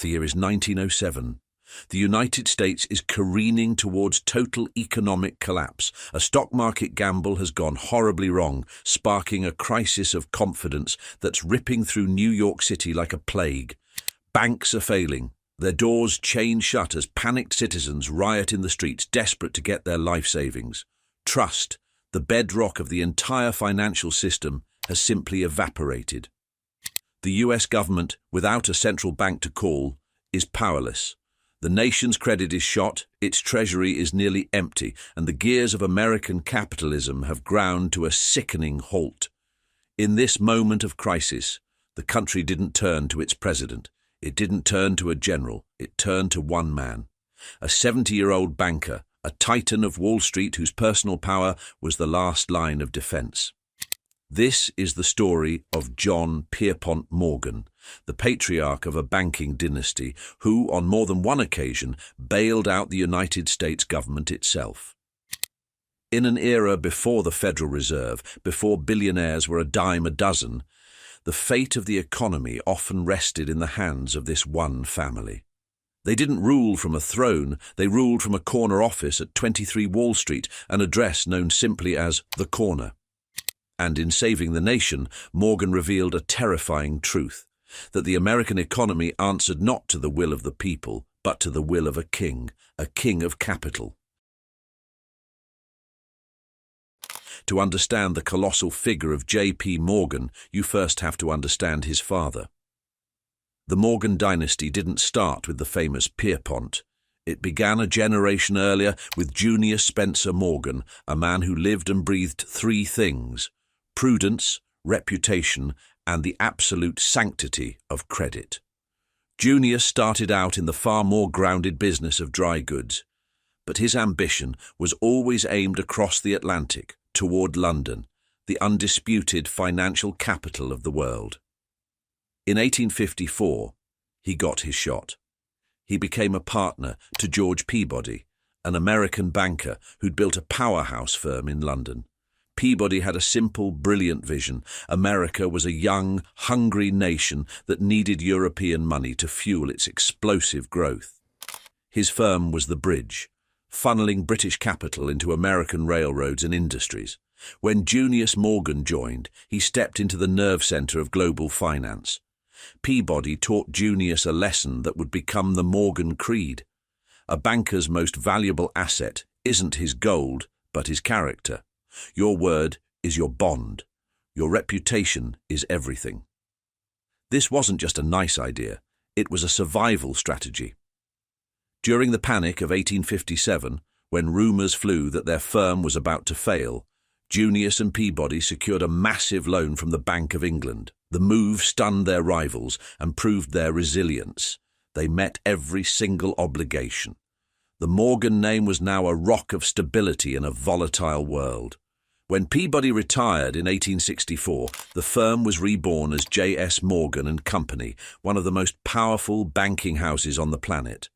The year is 1907. The United States is careening towards total economic collapse. A stock market gamble has gone horribly wrong, sparking a crisis of confidence that's ripping through New York City like a plague. Banks are failing, their doors chained shut as panicked citizens riot in the streets, desperate to get their life savings. Trust, the bedrock of the entire financial system, has simply evaporated. The US government, without a central bank to call, is powerless. The nation's credit is shot, its treasury is nearly empty, and the gears of American capitalism have ground to a sickening halt. In this moment of crisis, the country didn't turn to its president. It didn't turn to a general. It turned to one man. A 70-year-old banker, a titan of Wall Street whose personal power was the last line of defense. This is the story of John Pierpont Morgan, the patriarch of a banking dynasty who, on more than one occasion, bailed out the United States government itself. In an era before the Federal Reserve, before billionaires were a dime a dozen, the fate of the economy often rested in the hands of this one family. They didn't rule from a throne, they ruled from a corner office at 23 Wall Street, an address known simply as the Corner. And in saving the nation, Morgan revealed a terrifying truth, that the American economy answered not to the will of the people, but to the will of a king of capital. To understand the colossal figure of J.P. Morgan, you first have to understand his father. The Morgan dynasty didn't start with the famous Pierpont. It began a generation earlier with Junius Spencer Morgan, a man who lived and breathed three things: prudence, reputation, and the absolute sanctity of credit. Junius started out in the far more grounded business of dry goods, but his ambition was always aimed across the Atlantic, toward London, the undisputed financial capital of the world. In 1854, he got his shot. He became a partner to George Peabody, an American banker who'd built a powerhouse firm in London. Peabody had a simple, brilliant vision. America was a young, hungry nation that needed European money to fuel its explosive growth. His firm was the bridge, funneling British capital into American railroads and industries. When Junius Morgan joined, he stepped into the nerve center of global finance. Peabody taught Junius a lesson that would become the Morgan creed. A banker's most valuable asset isn't his gold, but his character. Your word is your bond. Your reputation is everything. This wasn't just a nice idea, it was a survival strategy. During the panic of 1857, when rumors flew that their firm was about to fail, Junius and Peabody secured a massive loan from the Bank of England. The move stunned their rivals and proved their resilience. They met every single obligation. The Morgan name was now a rock of stability in a volatile world. When Peabody retired in 1864, the firm was reborn as J.S. Morgan and Company, one of the most powerful banking houses on the planet.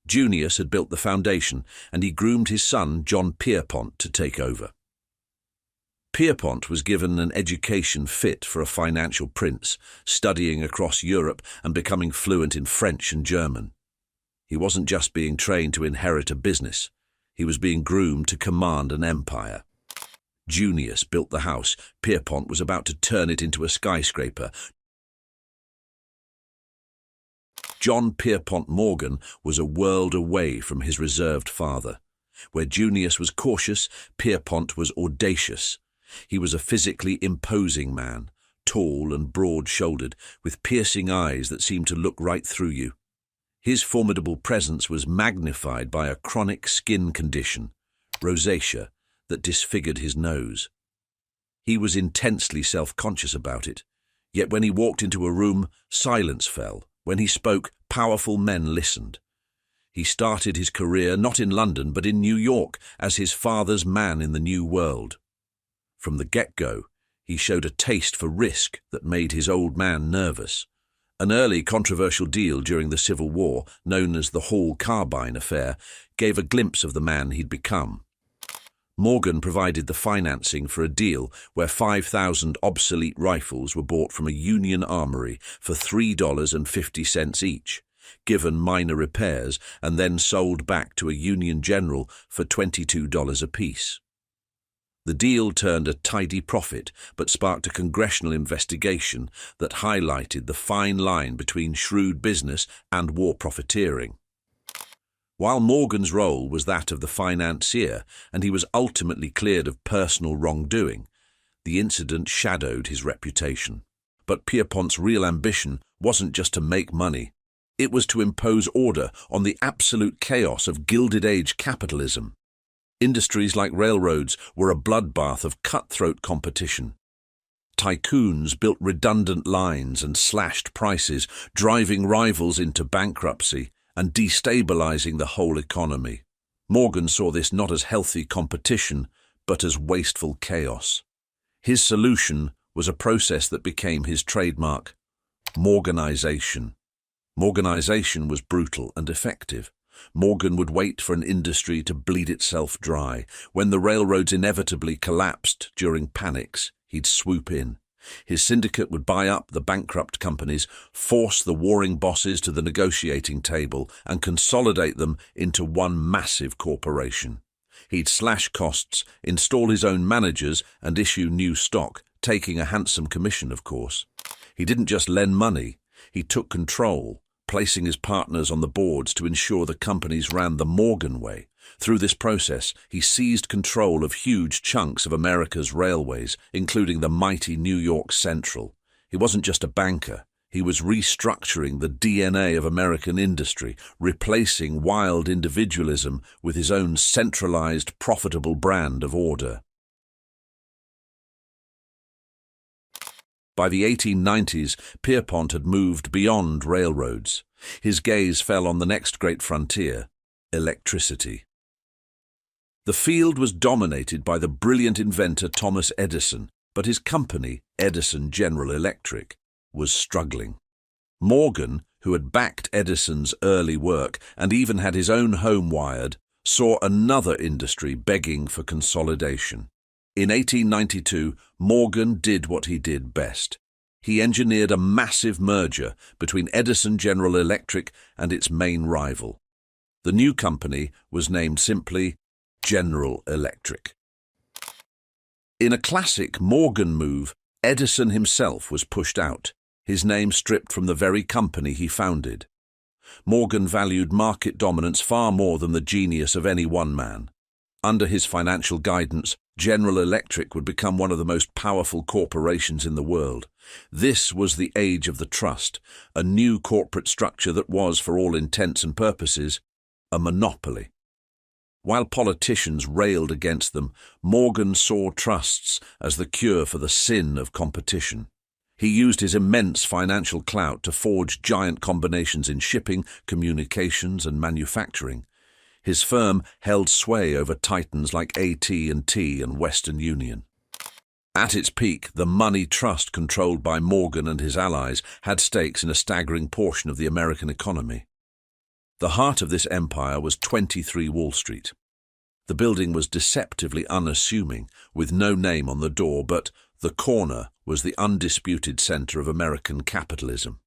Junius had built the foundation, and he groomed his son, John Pierpont, to take over. Pierpont was given an education fit for a financial prince, studying across Europe and becoming fluent in French and German. He wasn't just being trained to inherit a business, he was being groomed to command an empire. Junius built the house. Pierpont was about to turn it into a skyscraper. John Pierpont Morgan was a world away from his reserved father. Where Junius was cautious, Pierpont was audacious. He was a physically imposing man, tall and broad-shouldered, with piercing eyes that seemed to look right through you. His formidable presence was magnified by a chronic skin condition, rosacea, that disfigured his nose. He was intensely self-conscious about it, yet when he walked into a room, silence fell. When he spoke, powerful men listened. He started his career not in London but in New York as his father's man in the New World. From the get-go, he showed a taste for risk that made his old man nervous. An early controversial deal during the Civil War, known as the Hall Carbine affair, gave a glimpse of the man he'd become. Morgan provided the financing for a deal where 5,000 obsolete rifles were bought from a Union armory for $3.50 each. given minor repairs, and then sold back to a Union general for $22 apiece. The deal turned a tidy profit, but sparked a congressional investigation that highlighted the fine line between shrewd business and war profiteering. While Morgan's role was that of the financier, and he was ultimately cleared of personal wrongdoing, the incident shadowed his reputation. But Pierpont's real ambition wasn't just to make money. It was to impose order on the absolute chaos of Gilded Age capitalism. Industries like railroads were a bloodbath of cutthroat competition. Tycoons built redundant lines and slashed prices, driving rivals into bankruptcy and destabilizing the whole economy. Morgan saw this not as healthy competition, but as wasteful chaos. His solution was a process that became his trademark: Morganization. Morganization was brutal and effective. Morgan would wait for an industry to bleed itself dry. When the railroads inevitably collapsed during panics, he'd swoop in. His syndicate would buy up the bankrupt companies, force the warring bosses to the negotiating table, and consolidate them into one massive corporation. He'd slash costs, install his own managers, and issue new stock, taking a handsome commission, of course. He didn't just lend money, he took control, placing his partners on the boards to ensure the companies ran the Morgan way. Through this process, he seized control of huge chunks of America's railways, including the mighty New York Central. He wasn't just a banker. He was restructuring the DNA of American industry, replacing wild individualism with his own centralized, profitable brand of order. By the 1890s, Pierpont had moved beyond railroads. His gaze fell on the next great frontier: electricity. The field was dominated by the brilliant inventor Thomas Edison, but his company, Edison General Electric, was struggling. Morgan, who had backed Edison's early work and even had his own home wired, saw another industry begging for consolidation. In 1892, Morgan did what he did best. He engineered a massive merger between Edison General Electric and its main rival. The new company was named simply General Electric. In a classic Morgan move, Edison himself was pushed out, his name stripped from the very company he founded. Morgan valued market dominance far more than the genius of any one man. Under his financial guidance, General Electric would become one of the most powerful corporations in the world. This was the age of the trust, a new corporate structure that was, for all intents and purposes, a monopoly. While politicians railed against them, Morgan saw trusts as the cure for the sin of competition. He used his immense financial clout to forge giant combinations in shipping, communications, and manufacturing. His firm held sway over titans like AT&T and Western Union. At its peak, the money trust controlled by Morgan and his allies had stakes in a staggering portion of the American economy. The heart of this empire was 23 Wall Street. The building was deceptively unassuming, with no name on the door, but the corner was the undisputed center of American capitalism.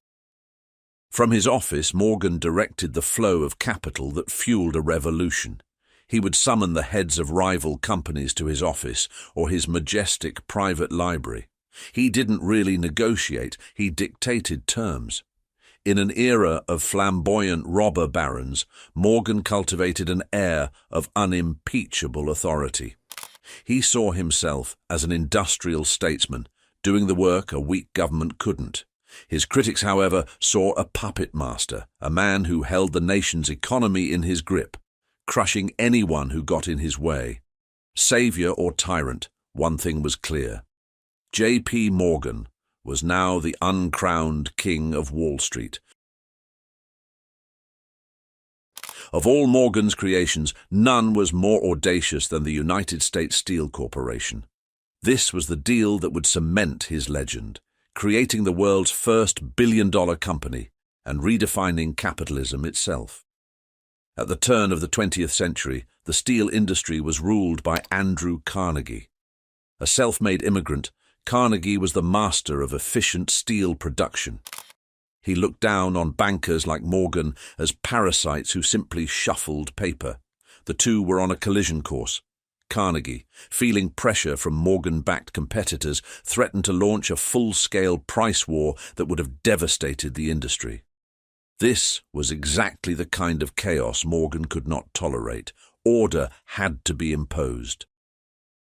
From his office, Morgan directed the flow of capital that fueled a revolution. He would summon the heads of rival companies to his office or his majestic private library. He didn't really negotiate, he dictated terms. In an era of flamboyant robber barons, Morgan cultivated an air of unimpeachable authority. He saw himself as an industrial statesman, doing the work a weak government couldn't. His critics, however, saw a puppet master, a man who held the nation's economy in his grip, crushing anyone who got in his way. Savior or tyrant, one thing was clear. J.P. Morgan was now the uncrowned king of Wall Street. Of all Morgan's creations, none was more audacious than the United States Steel Corporation. This was the deal that would cement his legend, creating the world's first billion-dollar company and redefining capitalism itself. At the turn of the 20th century, the steel industry was ruled by Andrew Carnegie. A self-made immigrant, Carnegie was the master of efficient steel production. He looked down on bankers like Morgan as parasites who simply shuffled paper. The two were on a collision course. Carnegie, feeling pressure from Morgan-backed competitors, threatened to launch a full-scale price war that would have devastated the industry. This was exactly the kind of chaos Morgan could not tolerate. Order had to be imposed.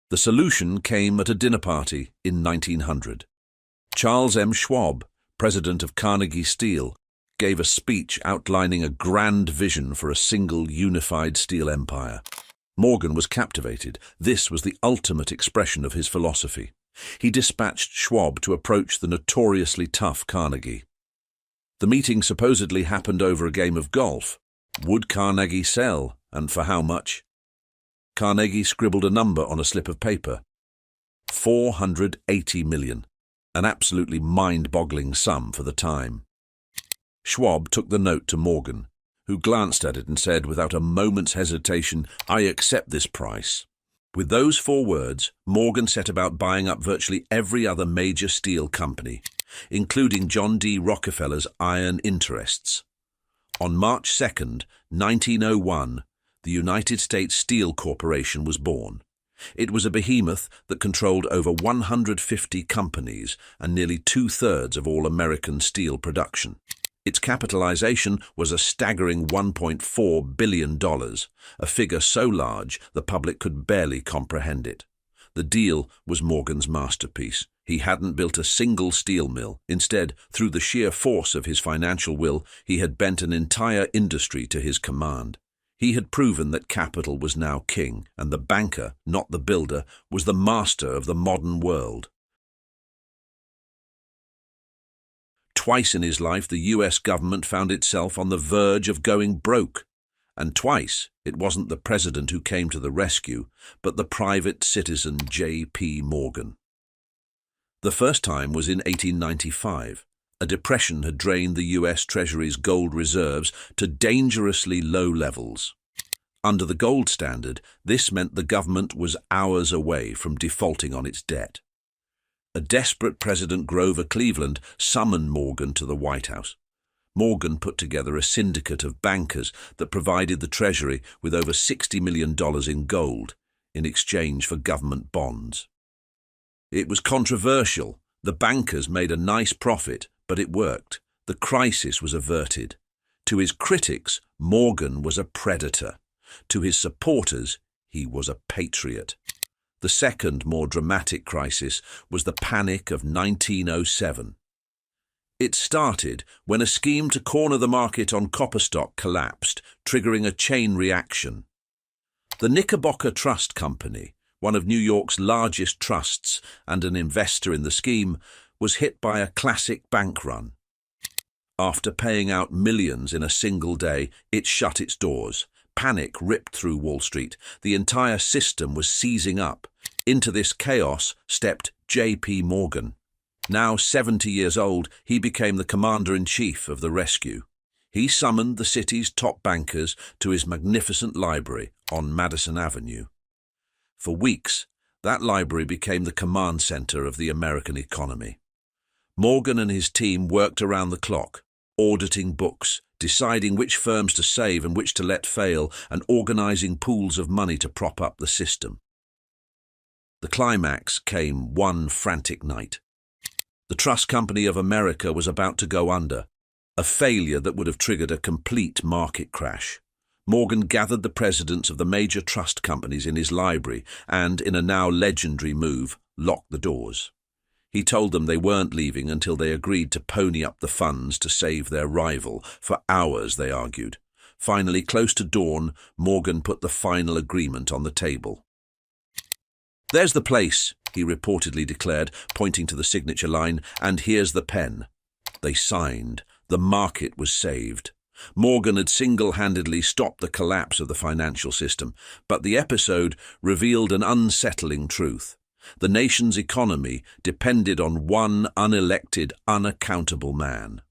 The solution came at a dinner party in 1900. Charles M. Schwab, president of Carnegie Steel, gave a speech outlining a grand vision for a single unified steel empire. Morgan was captivated. This was the ultimate expression of his philosophy. He dispatched Schwab to approach the notoriously tough Carnegie. The meeting supposedly happened over a game of golf. Would Carnegie sell, and for how much? Carnegie scribbled a number on a slip of paper. 480 million, an absolutely mind-boggling sum for the time. Schwab took the note to Morgan, who glanced at it and said without a moment's hesitation, "I accept this price." With those 4 words, Morgan set about buying up virtually every other major steel company, including John D. Rockefeller's iron interests. On March 2nd, 1901, the United States Steel Corporation was born. It was a behemoth that controlled over 150 companies and nearly 2/3 of all American steel production. Its capitalization was a staggering $1.4 billion, a figure so large the public could barely comprehend it. The deal was Morgan's masterpiece. He hadn't built a single steel mill. Instead, through the sheer force of his financial will, he had bent an entire industry to his command. He had proven that capital was now king, and the banker, not the builder, was the master of the modern world. Twice in his life, the US government found itself on the verge of going broke. And twice, it wasn't the president who came to the rescue, but the private citizen J.P. Morgan. The first time was in 1895. A depression had drained the US Treasury's gold reserves to dangerously low levels. Under the gold standard, this meant the government was hours away from defaulting on its debt. A desperate President Grover Cleveland summoned Morgan to the White House. Morgan put together a syndicate of bankers that provided the Treasury with over $60 million in gold in exchange for government bonds. It was controversial. The bankers made a nice profit, but it worked. The crisis was averted. To his critics, Morgan was a predator. To his supporters, he was a patriot. The second, more dramatic crisis was the Panic of 1907. It started when a scheme to corner the market on copper stock collapsed, triggering a chain reaction. The Knickerbocker Trust Company, one of New York's largest trusts and an investor in the scheme, was hit by a classic bank run. After paying out millions in a single day, it shut its doors. Panic ripped through Wall Street. The entire system was seizing up. Into this chaos stepped J.P. Morgan. Now 70 years old, he became the commander-in-chief of the rescue. He summoned the city's top bankers to his magnificent library on Madison Avenue. For weeks, that library became the command center of the American economy. Morgan and his team worked around the clock, auditing books, deciding which firms to save and which to let fail, and organizing pools of money to prop up the system. The climax came one frantic night. The Trust Company of America was about to go under, a failure that would have triggered a complete market crash. Morgan gathered the presidents of the major trust companies in his library and, in a now legendary move, locked the doors. He told them they weren't leaving until they agreed to pony up the funds to save their rival. For hours, they argued. Finally, close to dawn, Morgan put the final agreement on the table. "There's the place," he reportedly declared, pointing to the signature line, "and here's the pen." They signed. The market was saved. Morgan had single-handedly stopped the collapse of the financial system, but the episode revealed an unsettling truth. The nation's economy depended on one unelected, unaccountable man.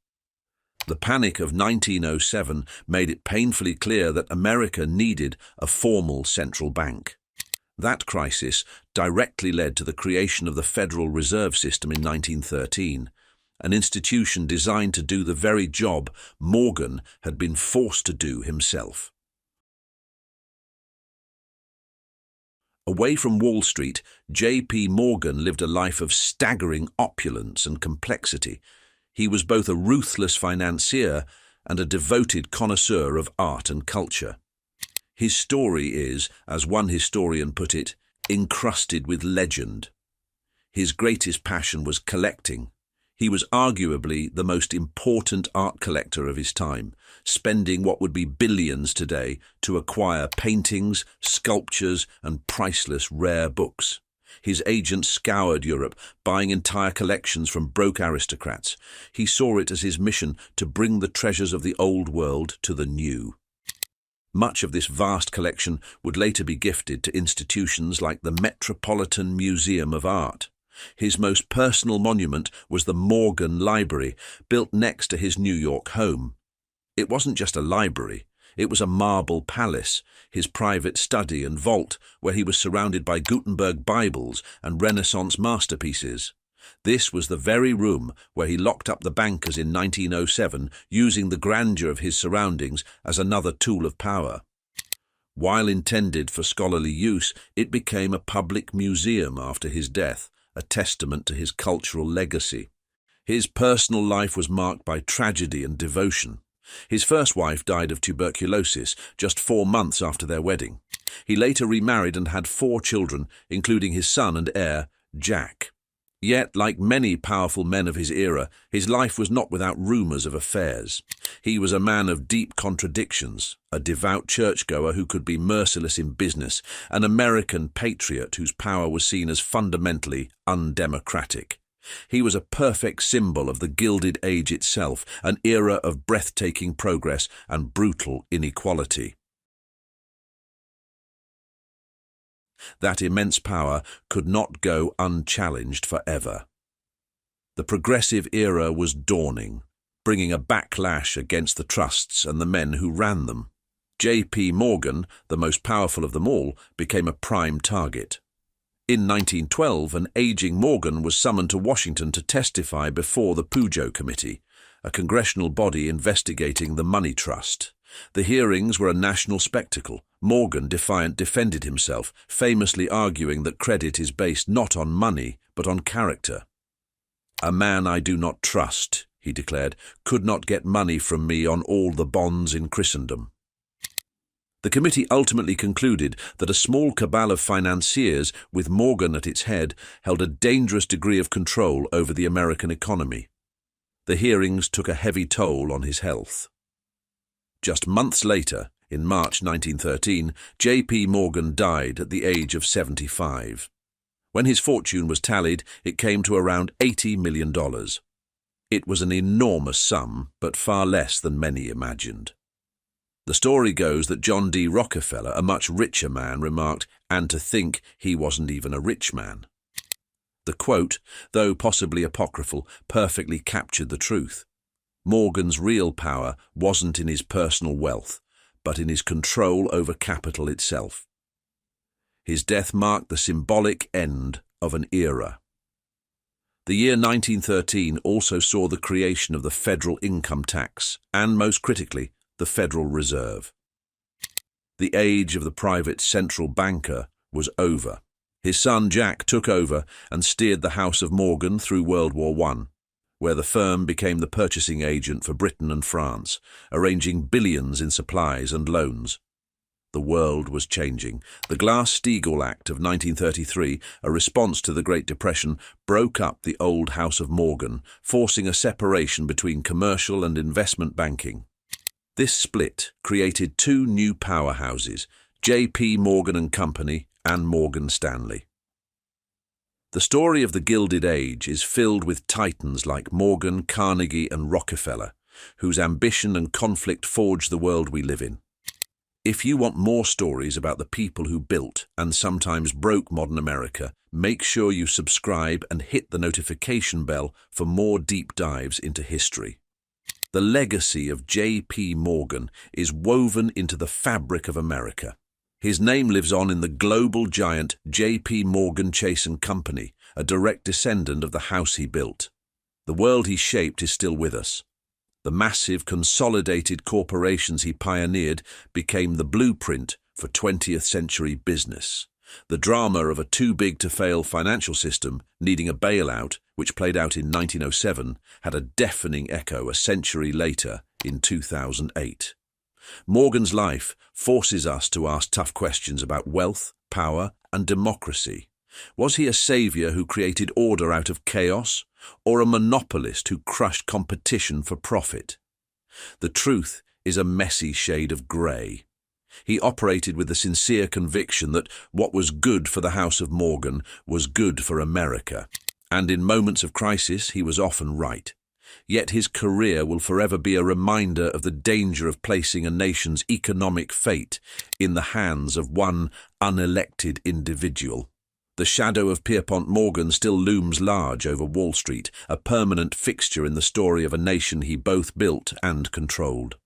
The Panic of 1907 made it painfully clear that America needed a formal central bank. That crisis directly led to the creation of the Federal Reserve System in 1913, an institution designed to do the very job Morgan had been forced to do himself. Away from Wall Street, J.P. Morgan lived a life of staggering opulence and complexity. He was both a ruthless financier and a devoted connoisseur of art and culture. His story is, as one historian put it, encrusted with legend. His greatest passion was collecting. He was arguably the most important art collector of his time, spending what would be billions today to acquire paintings, sculptures, and priceless rare books. His agents scoured Europe, buying entire collections from broke aristocrats. He saw it as his mission to bring the treasures of the old world to the new. Much of this vast collection would later be gifted to institutions like the Metropolitan Museum of Art. His most personal monument was the Morgan Library, built next to his New York home. It wasn't just a library, it was a marble palace, his private study and vault, where he was surrounded by Gutenberg Bibles and Renaissance masterpieces. This was the very room where he locked up the bankers in 1907, using the grandeur of his surroundings as another tool of power. While intended for scholarly use, it became a public museum after his death, a testament to his cultural legacy. His personal life was marked by tragedy and devotion. His first wife died of tuberculosis just 4 months after their wedding. He later remarried and had 4 children, including his son and heir, Jack. Yet, like many powerful men of his era, his life was not without rumors of affairs. He was a man of deep contradictions, a devout churchgoer who could be merciless in business, an American patriot whose power was seen as fundamentally undemocratic. He was a perfect symbol of the Gilded Age itself, an era of breathtaking progress and brutal inequality. That immense power could not go unchallenged forever. The progressive era was dawning, bringing a backlash against the trusts and the men who ran them. J.P. Morgan, the most powerful of them all, became a prime target. In 1912, an aging Morgan was summoned to Washington to testify before the Pujo Committee, a congressional body investigating the money trust. The hearings were a national spectacle. Morgan, defiant, defended himself, famously arguing that credit is based not on money, but on character. "A man I do not trust," he declared, "could not get money from me on all the bonds in Christendom." The committee ultimately concluded that a small cabal of financiers, with Morgan at its head, held a dangerous degree of control over the American economy. The hearings took a heavy toll on his health. Just months later, in March 1913, J.P. Morgan died at the age of 75. When his fortune was tallied, it came to around $80 million. It was an enormous sum, but far less than many imagined. The story goes that John D. Rockefeller, a much richer man, remarked, "And to think he wasn't even a rich man." The quote, though possibly apocryphal, perfectly captured the truth. Morgan's real power wasn't in his personal wealth, but in his control over capital itself. His death marked the symbolic end of an era. The year 1913 also saw the creation of the federal income tax and, most critically, the Federal Reserve. The age of the private central banker was over. His son Jack took over and steered the House of Morgan through World War I, where the firm became the purchasing agent for Britain and France, arranging billions in supplies and loans. The world was changing. The Glass-Steagall Act of 1933, a response to the Great Depression, broke up the old House of Morgan, forcing a separation between commercial and investment banking. This split created 2 new powerhouses, J.P. Morgan and Company and Morgan Stanley. The story of the Gilded Age is filled with titans like Morgan, Carnegie, and Rockefeller, whose ambition and conflict forged the world we live in. If you want more stories about the people who built and sometimes broke modern America, make sure you subscribe and hit the notification bell for more deep dives into history. The legacy of J.P. Morgan is woven into the fabric of America. His name lives on in the global giant J.P. Morgan Chase & Company, a direct descendant of the house he built. The world he shaped is still with us. The massive, consolidated corporations he pioneered became the blueprint for 20th century business. The drama of a too-big-to-fail financial system needing a bailout, which played out in 1907, had a deafening echo a century later in 2008. Morgan's life forces us to ask tough questions about wealth, power, and democracy. Was he a savior who created order out of chaos, or a monopolist who crushed competition for profit? The truth is a messy shade of grey. He operated with the sincere conviction that what was good for the House of Morgan was good for America, and in moments of crisis he was often right. Yet his career will forever be a reminder of the danger of placing a nation's economic fate in the hands of one unelected individual. The shadow of Pierpont Morgan still looms large over Wall Street, a permanent fixture in the story of a nation he both built and controlled.